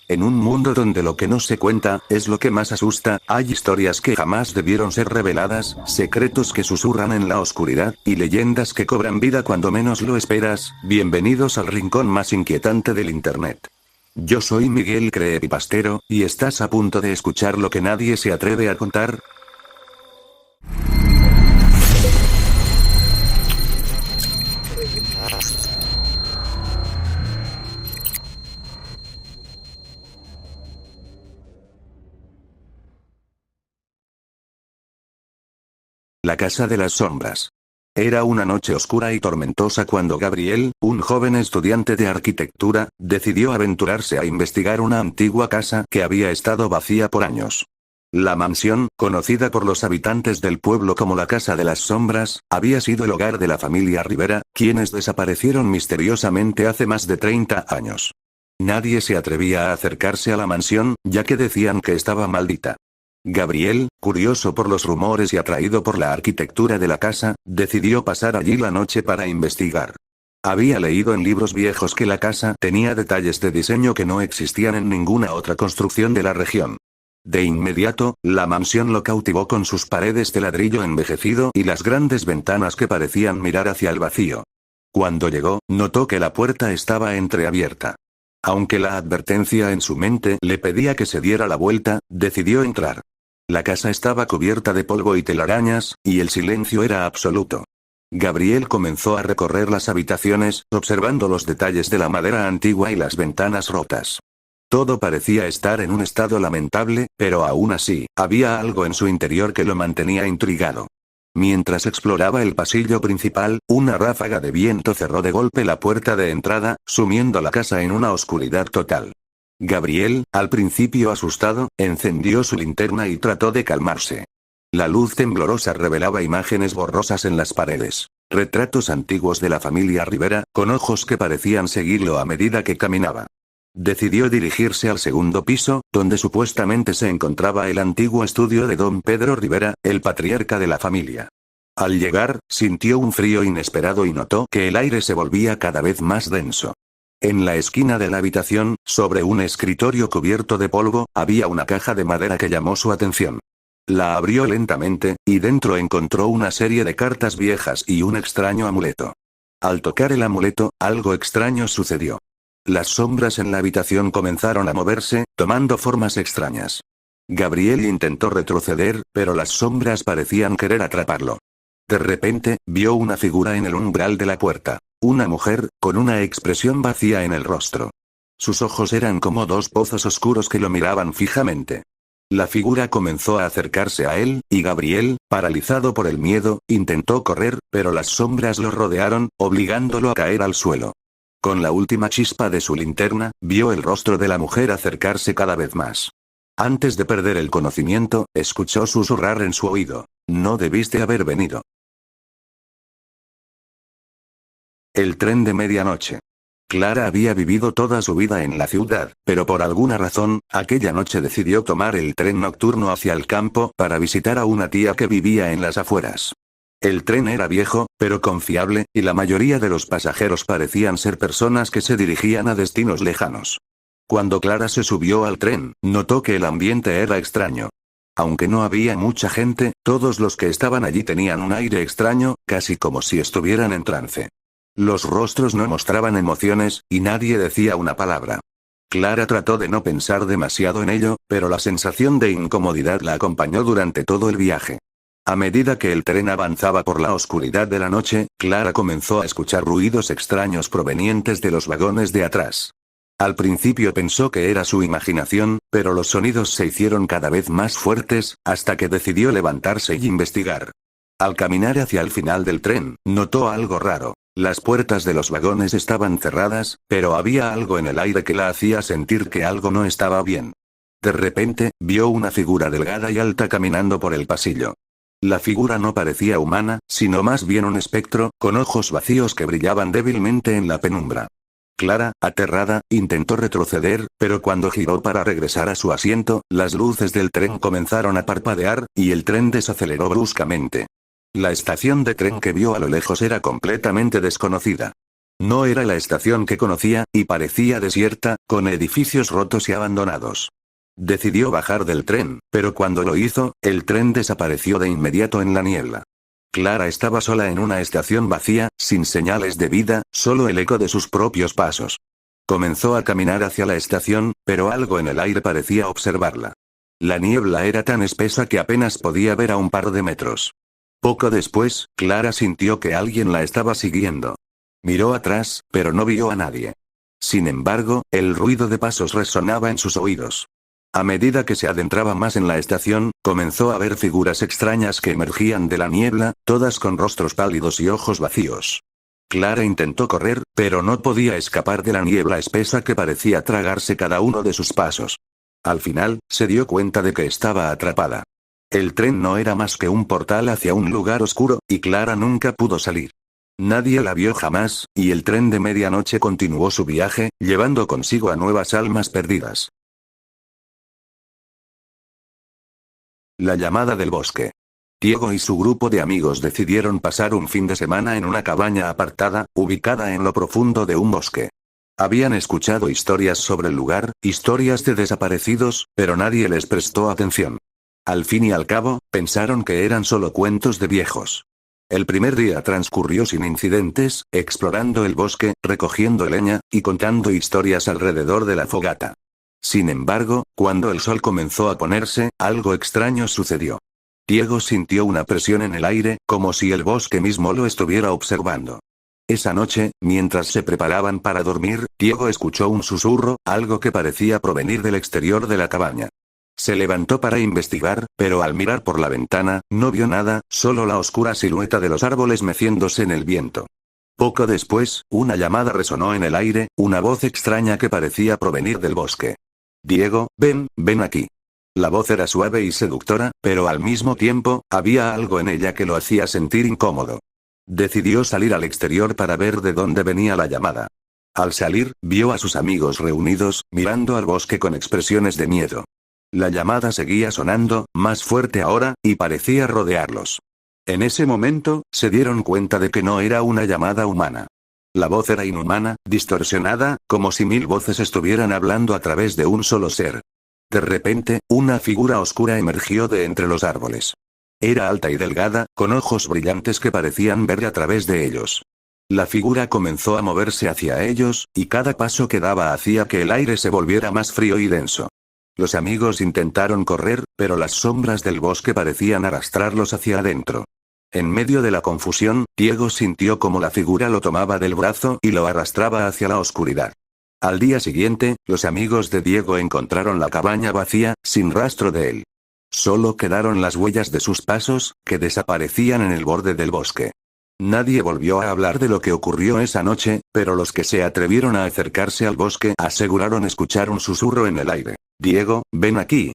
En un mundo donde lo que no se cuenta, es lo que más asusta, hay historias que jamás debieron ser reveladas, secretos que susurran en la oscuridad, y leyendas que cobran vida cuando menos lo esperas. Bienvenidos al rincón más inquietante del internet. Yo soy Miguel Creepypastero, y estás a punto de escuchar lo que nadie se atreve a contar. La Casa de las Sombras. Era una noche oscura y tormentosa cuando Gabriel, un joven estudiante de arquitectura, decidió aventurarse a investigar una antigua casa que había estado vacía por años. La mansión, conocida por los habitantes del pueblo como la Casa de las Sombras, había sido el hogar de la familia Rivera, quienes desaparecieron misteriosamente hace más de 30 años. Nadie se atrevía a acercarse a la mansión, ya que decían que estaba maldita. Gabriel, curioso por los rumores y atraído por la arquitectura de la casa, decidió pasar allí la noche para investigar. Había leído en libros viejos que la casa tenía detalles de diseño que no existían en ninguna otra construcción de la región. De inmediato, la mansión lo cautivó con sus paredes de ladrillo envejecido y las grandes ventanas que parecían mirar hacia el vacío. Cuando llegó, notó que la puerta estaba entreabierta. Aunque la advertencia en su mente le pedía que se diera la vuelta, decidió entrar. La casa estaba cubierta de polvo y telarañas, y el silencio era absoluto. Gabriel comenzó a recorrer las habitaciones, observando los detalles de la madera antigua y las ventanas rotas. Todo parecía estar en un estado lamentable, pero aún así, había algo en su interior que lo mantenía intrigado. Mientras exploraba el pasillo principal, una ráfaga de viento cerró de golpe la puerta de entrada, sumiendo la casa en una oscuridad total. Gabriel, al principio asustado, encendió su linterna y trató de calmarse. La luz temblorosa revelaba imágenes borrosas en las paredes. Retratos antiguos de la familia Rivera, con ojos que parecían seguirlo a medida que caminaba. Decidió dirigirse al segundo piso, donde supuestamente se encontraba el antiguo estudio de don Pedro Rivera, el patriarca de la familia. Al llegar, sintió un frío inesperado y notó que el aire se volvía cada vez más denso. En la esquina de la habitación, sobre un escritorio cubierto de polvo, había una caja de madera que llamó su atención. La abrió lentamente, y dentro encontró una serie de cartas viejas y un extraño amuleto. Al tocar el amuleto, algo extraño sucedió. Las sombras en la habitación comenzaron a moverse, tomando formas extrañas. Gabriel intentó retroceder, pero las sombras parecían querer atraparlo. De repente, vio una figura en el umbral de la puerta. Una mujer, con una expresión vacía en el rostro. Sus ojos eran como dos pozos oscuros que lo miraban fijamente. La figura comenzó a acercarse a él, y Gabriel, paralizado por el miedo, intentó correr, pero las sombras lo rodearon, obligándolo a caer al suelo. Con la última chispa de su linterna, vio el rostro de la mujer acercarse cada vez más. Antes de perder el conocimiento, escuchó susurrar en su oído: "No debiste haber venido". El tren de medianoche. Clara había vivido toda su vida en la ciudad, pero por alguna razón, aquella noche decidió tomar el tren nocturno hacia el campo para visitar a una tía que vivía en las afueras. El tren era viejo, pero confiable, y la mayoría de los pasajeros parecían ser personas que se dirigían a destinos lejanos. Cuando Clara se subió al tren, notó que el ambiente era extraño. Aunque no había mucha gente, todos los que estaban allí tenían un aire extraño, casi como si estuvieran en trance. Los rostros no mostraban emociones, y nadie decía una palabra. Clara trató de no pensar demasiado en ello, pero la sensación de incomodidad la acompañó durante todo el viaje. A medida que el tren avanzaba por la oscuridad de la noche, Clara comenzó a escuchar ruidos extraños provenientes de los vagones de atrás. Al principio pensó que era su imaginación, pero los sonidos se hicieron cada vez más fuertes, hasta que decidió levantarse y investigar. Al caminar hacia el final del tren, notó algo raro. Las puertas de los vagones estaban cerradas, pero había algo en el aire que la hacía sentir que algo no estaba bien. De repente, vio una figura delgada y alta caminando por el pasillo. La figura no parecía humana, sino más bien un espectro, con ojos vacíos que brillaban débilmente en la penumbra. Clara, aterrada, intentó retroceder, pero cuando giró para regresar a su asiento, las luces del tren comenzaron a parpadear, y el tren desaceleró bruscamente. La estación de tren que vio a lo lejos era completamente desconocida. No era la estación que conocía, y parecía desierta, con edificios rotos y abandonados. Decidió bajar del tren, pero cuando lo hizo, el tren desapareció de inmediato en la niebla. Clara estaba sola en una estación vacía, sin señales de vida, solo el eco de sus propios pasos. Comenzó a caminar hacia la estación, pero algo en el aire parecía observarla. La niebla era tan espesa que apenas podía ver a un par de metros. Poco después, Clara sintió que alguien la estaba siguiendo. Miró atrás, pero no vio a nadie. Sin embargo, el ruido de pasos resonaba en sus oídos. A medida que se adentraba más en la estación, comenzó a ver figuras extrañas que emergían de la niebla, todas con rostros pálidos y ojos vacíos. Clara intentó correr, pero no podía escapar de la niebla espesa que parecía tragarse cada uno de sus pasos. Al final, se dio cuenta de que estaba atrapada. El tren no era más que un portal hacia un lugar oscuro, y Clara nunca pudo salir. Nadie la vio jamás, y el tren de medianoche continuó su viaje, llevando consigo a nuevas almas perdidas. La llamada del bosque. Diego y su grupo de amigos decidieron pasar un fin de semana en una cabaña apartada, ubicada en lo profundo de un bosque. Habían escuchado historias sobre el lugar, historias de desaparecidos, pero nadie les prestó atención. Al fin y al cabo, pensaron que eran solo cuentos de viejos. El primer día transcurrió sin incidentes, explorando el bosque, recogiendo leña, y contando historias alrededor de la fogata. Sin embargo, cuando el sol comenzó a ponerse, algo extraño sucedió. Diego sintió una presión en el aire, como si el bosque mismo lo estuviera observando. Esa noche, mientras se preparaban para dormir, Diego escuchó un susurro, algo que parecía provenir del exterior de la cabaña. Se levantó para investigar, pero al mirar por la ventana, no vio nada, solo la oscura silueta de los árboles meciéndose en el viento. Poco después, una llamada resonó en el aire, una voz extraña que parecía provenir del bosque. Diego, ven aquí. La voz era suave y seductora, pero al mismo tiempo, había algo en ella que lo hacía sentir incómodo. Decidió salir al exterior para ver de dónde venía la llamada. Al salir, vio a sus amigos reunidos, mirando al bosque con expresiones de miedo. La llamada seguía sonando, más fuerte ahora, y parecía rodearlos. En ese momento, se dieron cuenta de que no era una llamada humana. La voz era inhumana, distorsionada, como si 1000 voces estuvieran hablando a través de un solo ser. De repente, una figura oscura emergió de entre los árboles. Era alta y delgada, con ojos brillantes que parecían ver a través de ellos. La figura comenzó a moverse hacia ellos, y cada paso que daba hacía que el aire se volviera más frío y denso. Los amigos intentaron correr, pero las sombras del bosque parecían arrastrarlos hacia adentro. En medio de la confusión, Diego sintió como la figura lo tomaba del brazo y lo arrastraba hacia la oscuridad. Al día siguiente, los amigos de Diego encontraron la cabaña vacía, sin rastro de él. Solo quedaron las huellas de sus pasos, que desaparecían en el borde del bosque. Nadie volvió a hablar de lo que ocurrió esa noche, pero los que se atrevieron a acercarse al bosque aseguraron escuchar un susurro en el aire. Diego, ven aquí.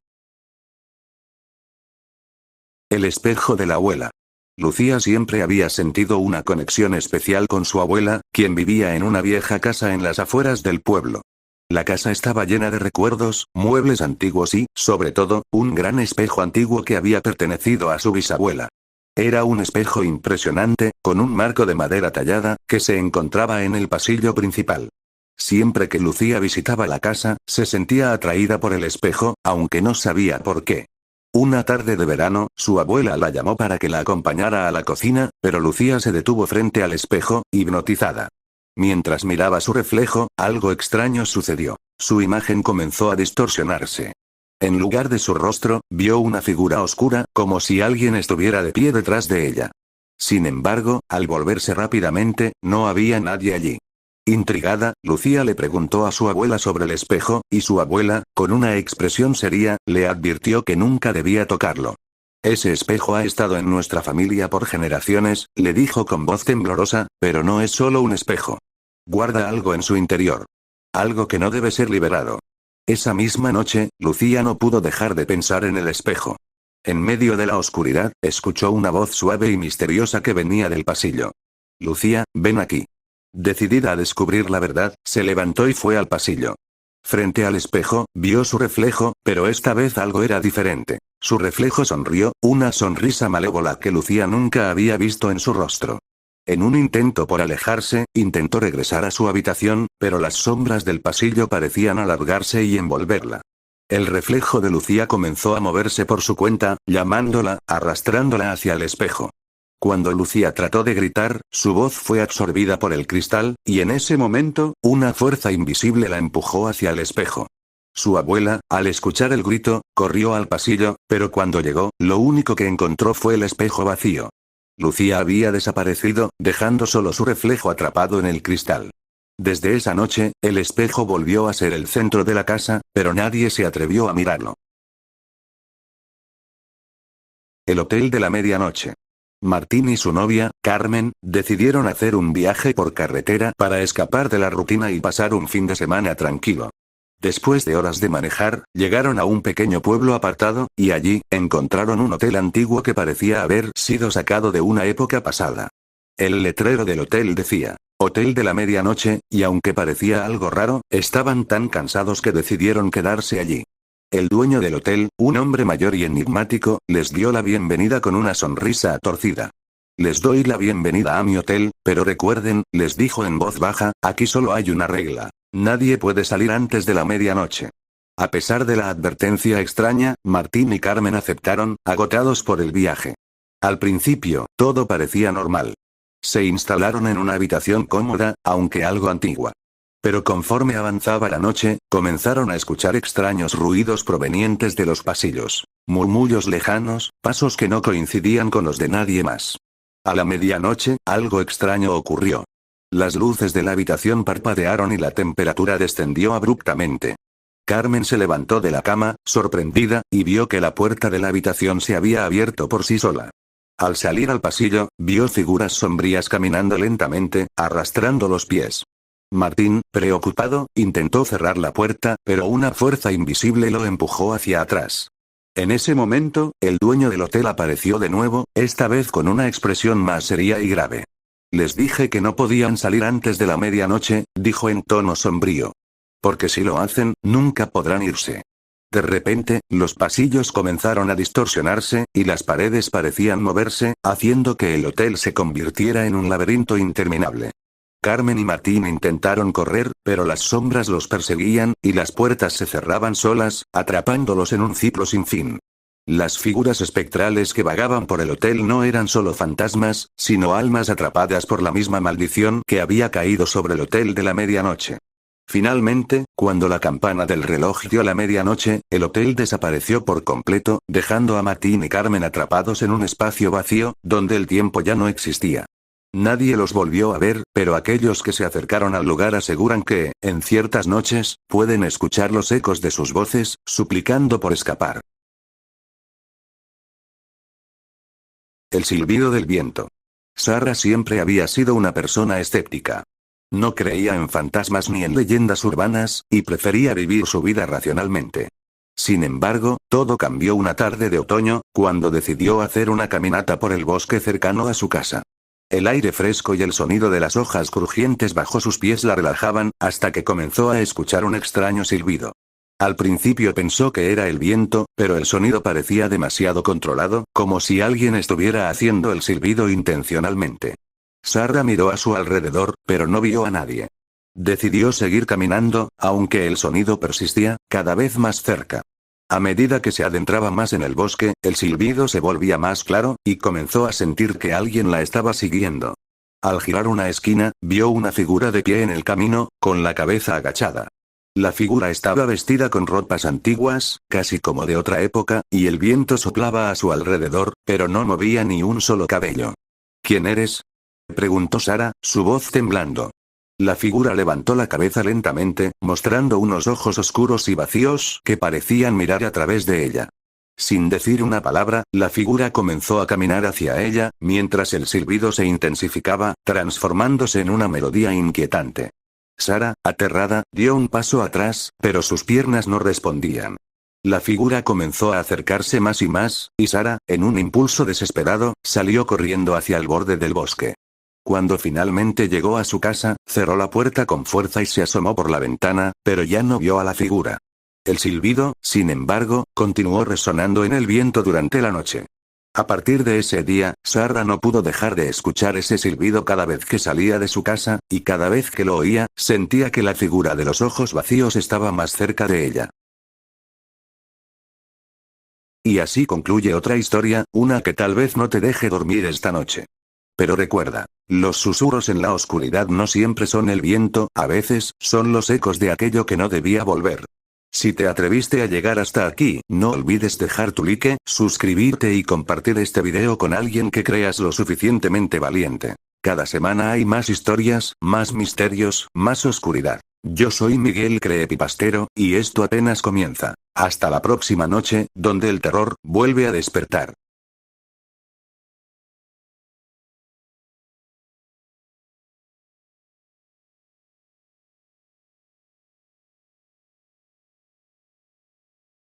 El espejo de la abuela. Lucía siempre había sentido una conexión especial con su abuela, quien vivía en una vieja casa en las afueras del pueblo. La casa estaba llena de recuerdos, muebles antiguos y, sobre todo, un gran espejo antiguo que había pertenecido a su bisabuela. Era un espejo impresionante, con un marco de madera tallada, que se encontraba en el pasillo principal. Siempre que Lucía visitaba la casa, se sentía atraída por el espejo, aunque no sabía por qué. Una tarde de verano, su abuela la llamó para que la acompañara a la cocina, pero Lucía se detuvo frente al espejo, hipnotizada. Mientras miraba su reflejo, algo extraño sucedió. Su imagen comenzó a distorsionarse. En lugar de su rostro, vio una figura oscura, como si alguien estuviera de pie detrás de ella. Sin embargo, al volverse rápidamente, no había nadie allí. Intrigada, Lucía le preguntó a su abuela sobre el espejo, y su abuela, con una expresión seria, le advirtió que nunca debía tocarlo. Ese espejo ha estado en nuestra familia por generaciones, le dijo con voz temblorosa, pero no es solo un espejo. Guarda algo en su interior. Algo que no debe ser liberado. Esa misma noche, Lucía no pudo dejar de pensar en el espejo. En medio de la oscuridad, escuchó una voz suave y misteriosa que venía del pasillo. Lucía, ven aquí. Decidida a descubrir la verdad, se levantó y fue al pasillo. Frente al espejo, vio su reflejo, pero esta vez algo era diferente. Su reflejo sonrió, una sonrisa malévola que Lucía nunca había visto en su rostro. En un intento por alejarse, intentó regresar a su habitación, pero las sombras del pasillo parecían alargarse y envolverla. El reflejo de Lucía comenzó a moverse por su cuenta, llamándola, arrastrándola hacia el espejo. Cuando Lucía trató de gritar, su voz fue absorbida por el cristal, y en ese momento, una fuerza invisible la empujó hacia el espejo. Su abuela, al escuchar el grito, corrió al pasillo, pero cuando llegó, lo único que encontró fue el espejo vacío. Lucía había desaparecido, dejando solo su reflejo atrapado en el cristal. Desde esa noche, el espejo volvió a ser el centro de la casa, pero nadie se atrevió a mirarlo. El hotel de la medianoche. Martín y su novia, Carmen, decidieron hacer un viaje por carretera para escapar de la rutina y pasar un fin de semana tranquilo. Después de horas de manejar, llegaron a un pequeño pueblo apartado, y allí, encontraron un hotel antiguo que parecía haber sido sacado de una época pasada. El letrero del hotel decía, Hotel de la Medianoche, y aunque parecía algo raro, estaban tan cansados que decidieron quedarse allí. El dueño del hotel, un hombre mayor y enigmático, les dio la bienvenida con una sonrisa torcida. Les doy la bienvenida a mi hotel, pero recuerden, les dijo en voz baja, aquí solo hay una regla. Nadie puede salir antes de la medianoche. A pesar de la advertencia extraña, Martín y Carmen aceptaron, agotados por el viaje. Al principio, todo parecía normal. Se instalaron en una habitación cómoda, aunque algo antigua. Pero conforme avanzaba la noche, comenzaron a escuchar extraños ruidos provenientes de los pasillos. Murmullos lejanos, pasos que no coincidían con los de nadie más. A la medianoche, algo extraño ocurrió. Las luces de la habitación parpadearon y la temperatura descendió abruptamente. Carmen se levantó de la cama, sorprendida, y vio que la puerta de la habitación se había abierto por sí sola. Al salir al pasillo, vio figuras sombrías caminando lentamente, arrastrando los pies. Martín, preocupado, intentó cerrar la puerta, pero una fuerza invisible lo empujó hacia atrás. En ese momento, el dueño del hotel apareció de nuevo, esta vez con una expresión más seria y grave. Les dije que no podían salir antes de la medianoche, dijo en tono sombrío. Porque si lo hacen, nunca podrán irse. De repente, los pasillos comenzaron a distorsionarse, y las paredes parecían moverse, haciendo que el hotel se convirtiera en un laberinto interminable. Carmen y Martín intentaron correr, pero las sombras los perseguían, y las puertas se cerraban solas, atrapándolos en un ciclo sin fin. Las figuras espectrales que vagaban por el hotel no eran solo fantasmas, sino almas atrapadas por la misma maldición que había caído sobre el hotel de la medianoche. Finalmente, cuando la campana del reloj dio la medianoche, el hotel desapareció por completo, dejando a Martín y Carmen atrapados en un espacio vacío, donde el tiempo ya no existía. Nadie los volvió a ver, pero aquellos que se acercaron al lugar aseguran que, en ciertas noches, pueden escuchar los ecos de sus voces, suplicando por escapar. El silbido del viento. Sarah siempre había sido una persona escéptica. No creía en fantasmas ni en leyendas urbanas, y prefería vivir su vida racionalmente. Sin embargo, todo cambió una tarde de otoño, cuando decidió hacer una caminata por el bosque cercano a su casa. El aire fresco y el sonido de las hojas crujientes bajo sus pies la relajaban, hasta que comenzó a escuchar un extraño silbido. Al principio pensó que era el viento, pero el sonido parecía demasiado controlado, como si alguien estuviera haciendo el silbido intencionalmente. Sarah miró a su alrededor, pero no vio a nadie. Decidió seguir caminando, aunque el sonido persistía, cada vez más cerca. A medida que se adentraba más en el bosque, el silbido se volvía más claro, y comenzó a sentir que alguien la estaba siguiendo. Al girar una esquina, vio una figura de pie en el camino, con la cabeza agachada. La figura estaba vestida con ropas antiguas, casi como de otra época, y el viento soplaba a su alrededor, pero no movía ni un solo cabello. ¿Quién eres?, preguntó Sarah, su voz temblando. La figura levantó la cabeza lentamente, mostrando unos ojos oscuros y vacíos que parecían mirar a través de ella. Sin decir una palabra, la figura comenzó a caminar hacia ella, mientras el silbido se intensificaba, transformándose en una melodía inquietante. Sarah, aterrada, dio un paso atrás, pero sus piernas no respondían. La figura comenzó a acercarse más y más, y Sarah, en un impulso desesperado, salió corriendo hacia el borde del bosque. Cuando finalmente llegó a su casa, cerró la puerta con fuerza y se asomó por la ventana, pero ya no vio a la figura. El silbido, sin embargo, continuó resonando en el viento durante la noche. A partir de ese día, Sarah no pudo dejar de escuchar ese silbido cada vez que salía de su casa, y cada vez que lo oía, sentía que la figura de los ojos vacíos estaba más cerca de ella. Y así concluye otra historia, una que tal vez no te deje dormir esta noche. Pero recuerda, los susurros en la oscuridad no siempre son el viento, a veces, son los ecos de aquello que no debía volver. Si te atreviste a llegar hasta aquí, no olvides dejar tu like, suscribirte y compartir este video con alguien que creas lo suficientemente valiente. Cada semana hay más historias, más misterios, más oscuridad. Yo soy Miguel Creepypastero, y esto apenas comienza. Hasta la próxima noche, donde el terror vuelve a despertar.